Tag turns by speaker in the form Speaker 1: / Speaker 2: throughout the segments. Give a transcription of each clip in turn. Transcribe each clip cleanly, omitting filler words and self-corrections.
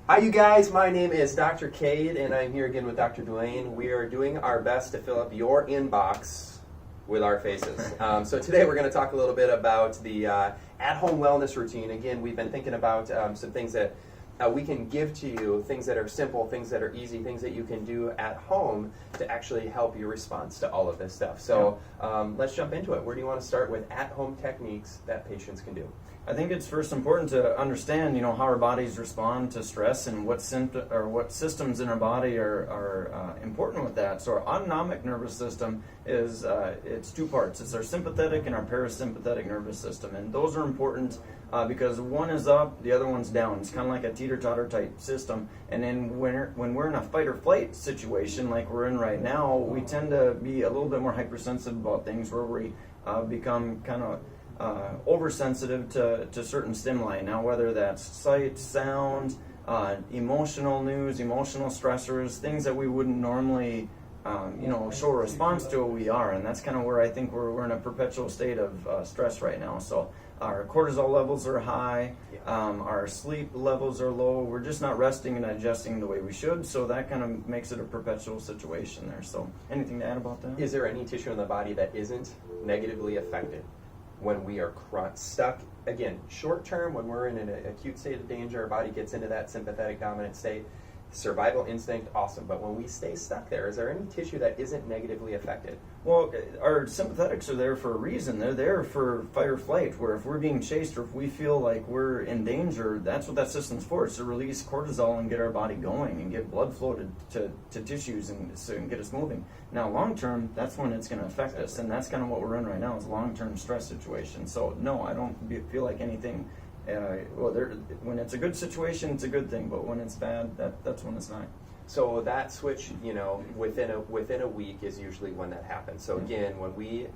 Speaker 1: Hi, you guys. My name is Dr. Cade, and I'm here again with Dr. Dwayne. We are doing our best to fill up your inbox with our faces. So today we're going to talk a little bit about the at-home wellness routine. Again, we've been thinking about some things that we can give to you, things that are simple, things that are easy, things that you can do at home to actually help your response to all of this stuff. So let's jump into it. Where do you want to start with at-home techniques that patients can do?
Speaker 2: I think it's first important to understand, how our bodies respond to stress and what systems in our body are important with that. So our autonomic nervous system is it's two parts. It's our sympathetic and our parasympathetic nervous system, and those are important because one is up, the other one's down. It's kind of like a teeter-totter type system. And then when we're in a fight or flight situation like we're in right now, we tend to be a little bit more hypersensitive about things, where we become kind of oversensitive to certain stimuli. Now, whether that's sight, sound, emotional news, emotional stressors, things that we wouldn't normally show a response to, we are. And that's kind of where I think we're in a perpetual state of stress right now. So our cortisol levels are high, our sleep levels are low, we're just not resting and digesting the way we should, so that kind of makes it a perpetual situation there. So anything to add about that?
Speaker 1: Is there any tissue in the body that isn't negatively affected when we are stuck? Again, short term, when we're in an acute state of danger, our body gets into that sympathetic dominant state, survival instinct, awesome. But when we stay stuck there, is there any tissue that isn't negatively affected?
Speaker 2: Well, our sympathetics are there for a reason. They're there for fight or flight, where if we're being chased or if we feel like we're in danger, that's what that system's for. It's to release cortisol and get our body going and get blood flow to tissues and get us moving. Now, long term, that's when it's going to affect us, and that's kind of what we're in right now, is long-term stress situation. So, no, I don't feel like anything. When it's a good situation, it's a good thing, but when it's bad, that's when it's not.
Speaker 1: So that switch, within a week is usually when that happens. So again, when we,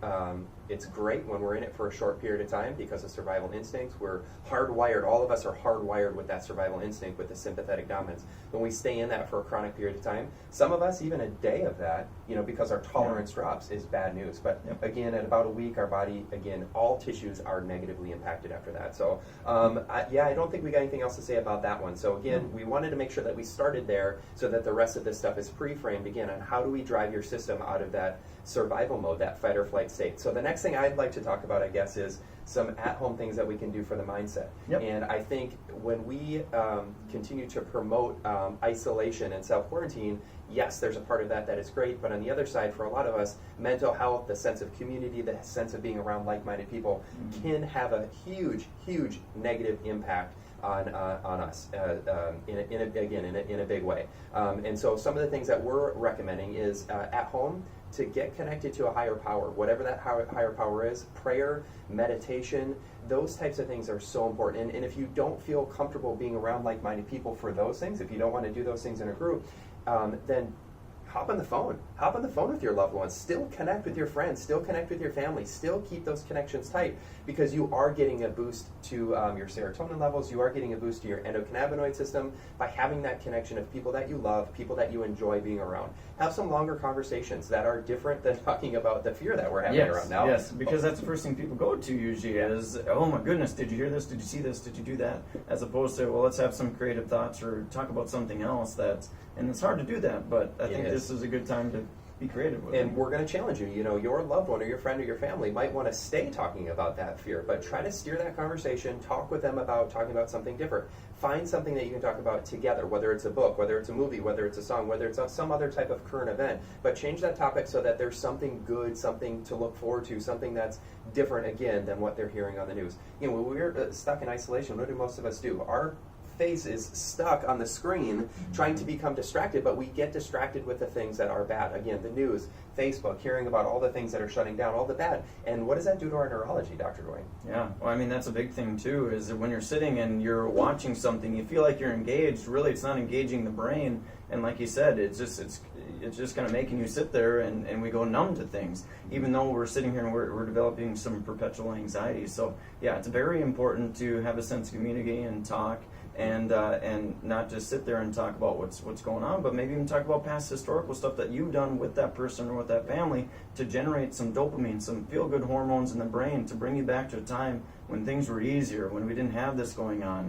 Speaker 1: it's great when we're in it for a short period of time because of survival instincts. We're hardwired. All of us are hardwired with that survival instinct, with the sympathetic dominance. When we stay in that for a chronic period of time, some of us even a day of that, because our tolerance drops, is bad news. But again, at about a week, our body, again, all tissues are negatively impacted after that. So I don't think we got anything else to say about that one. So again, we wanted to make sure that we started there so that the rest of this stuff is pre-framed again on how do we drive your system out of that survival mode, that fight or flight state. So the next thing I'd like to talk about, I guess, is some at-home things that we can do for the mindset. And I think when we continue to promote isolation and self-quarantine, yes, there's a part of that is great, but on the other side, for a lot of us, mental health, the sense of community, the sense of being around like-minded people can have a huge, huge negative impact on us in a big way. And so some of the things that we're recommending is at home to get connected to a higher power, whatever that higher power is. Prayer, meditation, those types of things are so important. And if you don't feel comfortable being around like-minded people for those things, if you don't want to do those things in a group, then hop on the phone. Hop on the phone with your loved ones. Still connect with your friends. Still connect with your family. Still keep those connections tight, because you are getting a boost to your serotonin levels. You are getting a boost to your endocannabinoid system by having that connection of people that you love, people that you enjoy being around. Have some longer conversations that are different than talking about the fear that we're having around now.
Speaker 2: Yes, because that's the first thing people go to usually is, oh my goodness, did you hear this? Did you see this? Did you do that? As opposed to, well, let's have some creative thoughts or talk about something else and it's hard to do that, but I think this is a good time to be creative with it.
Speaker 1: And we're going to challenge you. Your loved one or your friend or your family might want to stay talking about that fear, but try to steer that conversation. Talk with them about talking about something different. Find something that you can talk about together, whether it's a book, whether it's a movie, whether it's a song, whether it's some other type of current event. But change that topic so that there's something good, something to look forward to, something that's different, again, than what they're hearing on the news. When we're stuck in isolation, what do most of us do? Our face is stuck on the screen trying to become distracted, but we get distracted with the things that are bad. Again, the news, Facebook, hearing about all the things that are shutting down, all the bad. And what does that do to our neurology, Dr. Dwayne?
Speaker 2: Yeah, well, I mean, that's a big thing too, is that when you're sitting and you're watching something, you feel like you're engaged. Really, it's not engaging the brain. And like you said, it's just kind of making you sit there and we go numb to things, even though we're sitting here and we're developing some perpetual anxiety. So yeah, it's very important to have a sense of community and talk and not just sit there and talk about what's going on, but maybe even talk about past historical stuff that you've done with that person or with that family to generate some dopamine, some feel-good hormones in the brain to bring you back to a time when things were easier, when we didn't have this going on,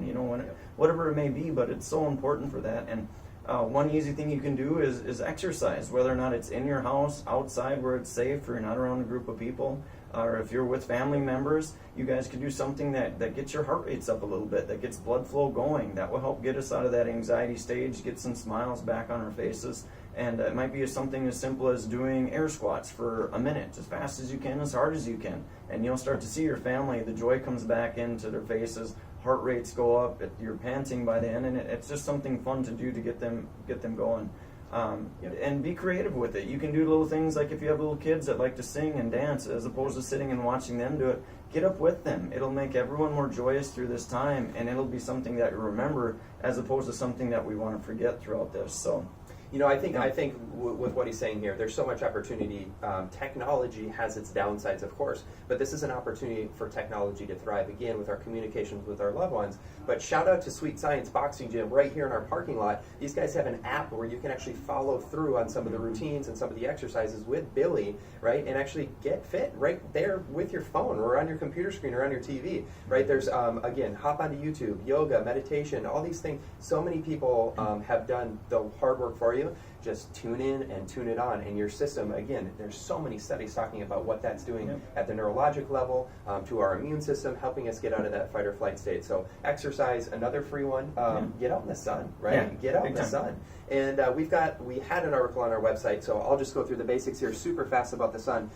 Speaker 2: whatever it may be. But it's so important for that. And one easy thing you can do is exercise, whether or not it's in your house, outside where it's safe, or you're not around a group of people, or if you're with family members, you guys could do something that gets your heart rates up a little bit, that gets blood flow going. That will help get us out of that anxiety stage, get some smiles back on our faces. And it might be something as simple as doing air squats for a minute, as fast as you can, as hard as you can. And you'll start to see your family, the joy comes back into their faces, heart rates go up, you're panting by the end, and it's just something fun to do to get them going. And be creative with it. You can do little things like if you have little kids that like to sing and dance, as opposed to sitting and watching them do it, get up with them. It'll make everyone more joyous through this time, and it'll be something that you remember as opposed to something that we want to forget throughout this. So,
Speaker 1: I think with what he's saying here, there's so much opportunity. Technology has its downsides, of course, but this is an opportunity for technology to thrive again with our communications with our loved ones. But shout out to Sweet Science Boxing Gym right here in our parking lot. These guys have an app where you can actually follow through on some of the routines and some of the exercises with Billy, right, and actually get fit right there with your phone or on your computer screen or on your TV, right? There's, again, hop onto YouTube, yoga, meditation, all these things. So many people have done the hard work for you. Just tune in and tune it on, and your system, again, there's so many studies talking about what that's doing at the neurologic level, to our immune system, helping us get out of that fight or flight state. So exercise, another free one, get out in the sun, right?
Speaker 2: Yeah,
Speaker 1: get out in the sun. And we had an article on our website, so I'll just go through the basics here super fast about the sun.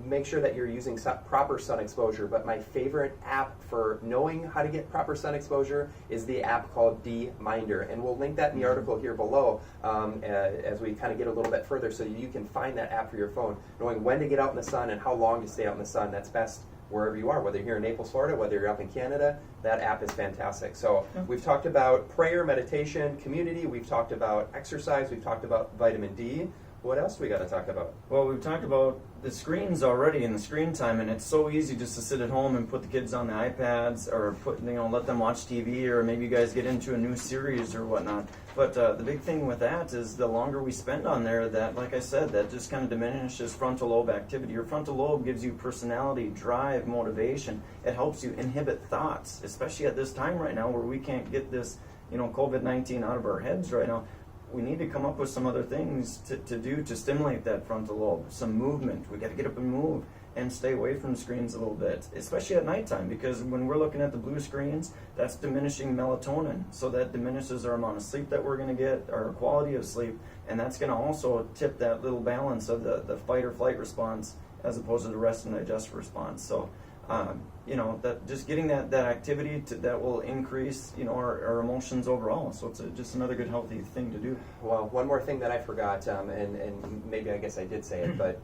Speaker 1: Make sure that you're using proper sun exposure, but my favorite app for knowing how to get proper sun exposure is the app called D-Minder, and we'll link that in the article here below as we kind of get a little bit further, so you can find that app for your phone, knowing when to get out in the sun and how long to stay out in the sun. That's best wherever you are, whether you're here in Naples, Florida, whether you're up in Canada. That app is fantastic. So we've talked about prayer, meditation, community. We've talked about exercise. We've talked about vitamin D. What else do we got to talk about?
Speaker 2: Well, we've talked about the screens already and the screen time, and it's so easy just to sit at home and put the kids on the iPads or let them watch TV, or maybe you guys get into a new series or whatnot. But the big thing with that is the longer we spend on there, that, like I said, that just kind of diminishes frontal lobe activity. Your frontal lobe gives you personality, drive, motivation. It helps you inhibit thoughts, especially at this time right now where we can't get this, COVID-19 out of our heads right now. We need to come up with some other things to do to stimulate that frontal lobe, some movement. We got to get up and move and stay away from screens a little bit, especially at nighttime, because when we're looking at the blue screens, that's diminishing melatonin. So that diminishes our amount of sleep that we're going to get, our quality of sleep, and that's going to also tip that little balance of the fight or flight response as opposed to the rest and digest response. So, that just getting that activity that will increase, our emotions overall. So it's just another good healthy thing to do.
Speaker 1: Well, one more thing that I forgot, and maybe I guess I did say it, but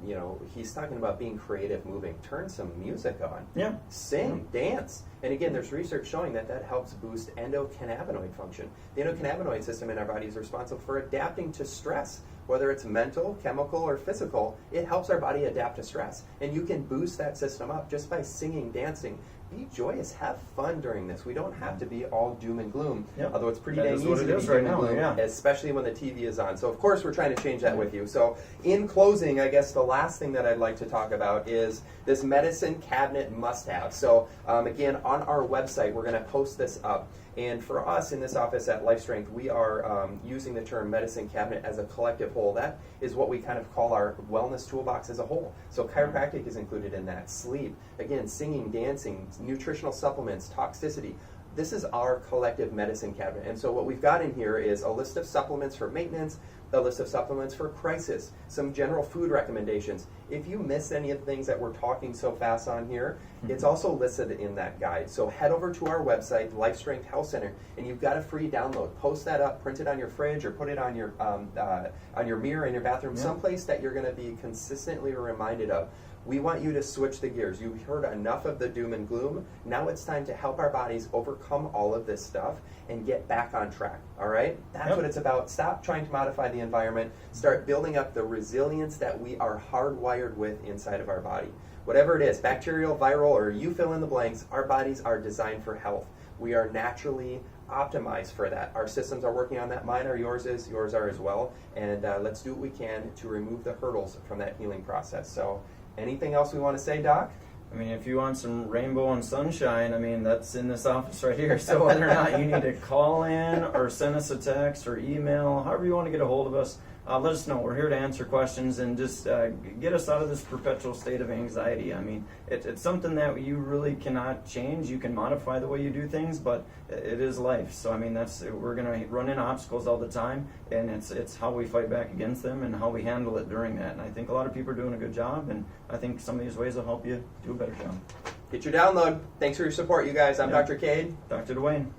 Speaker 1: he's talking about being creative, moving. Turn some music on.
Speaker 2: Yeah.
Speaker 1: Sing, dance. And again, there's research showing that helps boost endocannabinoid function. The endocannabinoid system in our body is responsible for adapting to stress. Whether it's mental, chemical, or physical, it helps our body adapt to stress. And you can boost that system up just by singing, dancing. Be joyous, have fun during this. We don't have to be all doom and gloom, although it's pretty dang easy to be doom and gloom, especially when the TV is on. So of course we're trying to change that with you. So in closing, I guess the last thing that I'd like to talk about is this medicine cabinet must-have. So again, on our website, we're going to post this up. And for us in this office at LifeStrength, we are using the term medicine cabinet as a collective whole. That is what we kind of call our wellness toolbox as a whole. So chiropractic is included in that, sleep, again, singing, dancing, nutritional supplements, toxicity. This is our collective medicine cabinet. And so what we've got in here is a list of supplements for maintenance, a list of supplements for crisis, some general food recommendations. If you miss any of the things that we're talking so fast on here, it's also listed in that guide. So head over to our website, LifeStrength Health Center, and you've got a free download. Post that up, print it on your fridge, or put it on your mirror in your bathroom, someplace that you're going to be consistently reminded of. We want you to switch the gears. You've heard enough of the doom and gloom. Now it's time to help our bodies overcome all of this stuff and get back on track, all right? That's what it's about. Stop trying to modify the environment. Start building up the resilience that we are hardwired with inside of our body. Whatever it is, bacterial, viral, or you fill in the blanks, our bodies are designed for health. We are naturally optimize for that. Our systems are working on that. Mine are, yours are as well. And let's do what we can to remove the hurdles from that healing process. So anything else we want to say, Doc?
Speaker 2: I mean, if you want some rainbow and sunshine, I mean, that's in this office right here. So whether or not you need to call in or send us a text or email, however you want to get a hold of us, let us know. We're here to answer questions and just get us out of this perpetual state of anxiety. I mean, it's something that you really cannot change. You can modify the way you do things, but it is life. So, I mean, we're going to run into obstacles all the time, and it's how we fight back against them and how we handle it during that. And I think a lot of people are doing a good job, and I think some of these ways will help you do a better job.
Speaker 1: Get your download. Thanks for your support, you guys. I'm Dr. Cade.
Speaker 2: Dr. Dwayne.